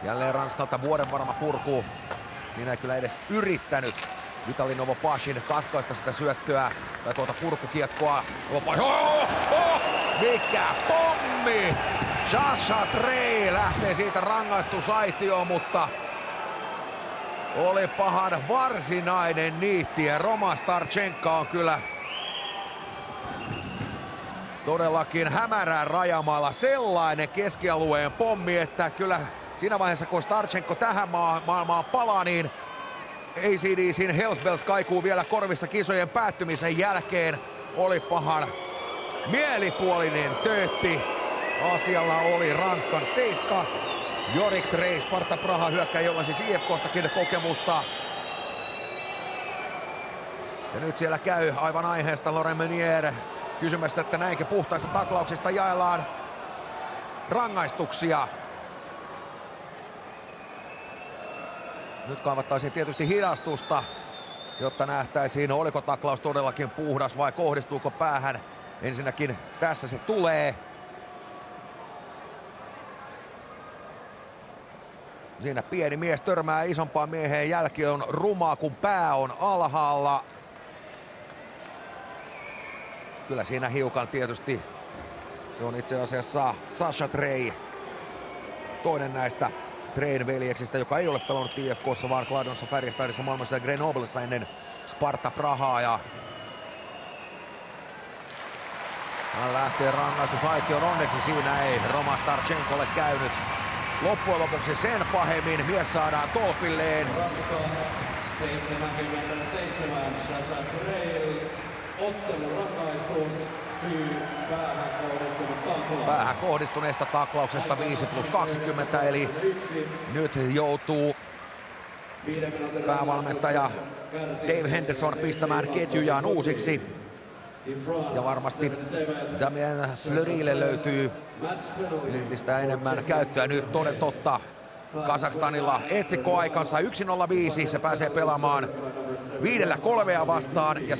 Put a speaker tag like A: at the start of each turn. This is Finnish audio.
A: Jälleen Ranskalta vuoden varma purku. Siinä ei kyllä edes yrittänyt Vitali Novopashin katkaista sitä syöttöä tai tuota purkukiekkoa. Mikä pommi! Sacha Trey lähtee siitä rangaistusaitioon, mutta oli pahan varsinainen niitti ja Roman Starchenko on kyllä todellakin hämärään rajamaalla sellainen keskialueen pommi, että kyllä siinä vaiheessa kun Starchenko tähän maailmaan palaa, niin AC/DC:n Hells Bells kaikuu vielä korvissa kisojen päättymisen jälkeen. Oli pahan mielipuolinen töötti. Asialla oli Ranskan seiska. Yorick Trey, Sparta Praha hyökkää, jolla siis IFK:stakin kokemusta. Ja nyt siellä käy aivan aiheesta Laurent Meunier kysymässä, että näinkö puhtaista taklauksista jaellaan rangaistuksia. Nyt kaivattaisiin tietysti hidastusta, jotta nähtäisiin, oliko taklaus todellakin puhdas vai kohdistuuko päähän. Ensinnäkin tässä se tulee. Siinä pieni mies törmää isompaan mieheen, jälki on rumaa, kun pää on alhaalla. Kyllä siinä hiukan tietysti, se on itse asiassa Sacha Trey, toinen näistä Treyn veljeksistä, joka ei ole pelannut IFK:ssa, vaan Gladonssa, Färjestadissa, Malmössä ja Grenoblessa ennen Sparta Prahaa. Ja hän lähtee rangaistusaitioon, onneksi siinä ei Roman Starchenkolle käynyt loppujen lopuksi sen pahemmin. Mies saadaan tolpilleen.
B: Ranska 77, Sacha Trey, ottelurangaistus, syy
A: päähän kohdistuneesta taklauksesta 5+20, eli nyt joutuu päävalmentaja Dave Henderson pistämään ketjujaan uusiksi. Ja varmasti Damien Fleurylle löytyy entistä enemmän käyttöä nyt toden totta. Kazakstanilla etsikkoaikansa 1.05, se pääsee pelaamaan 5-3 vastaan ja sen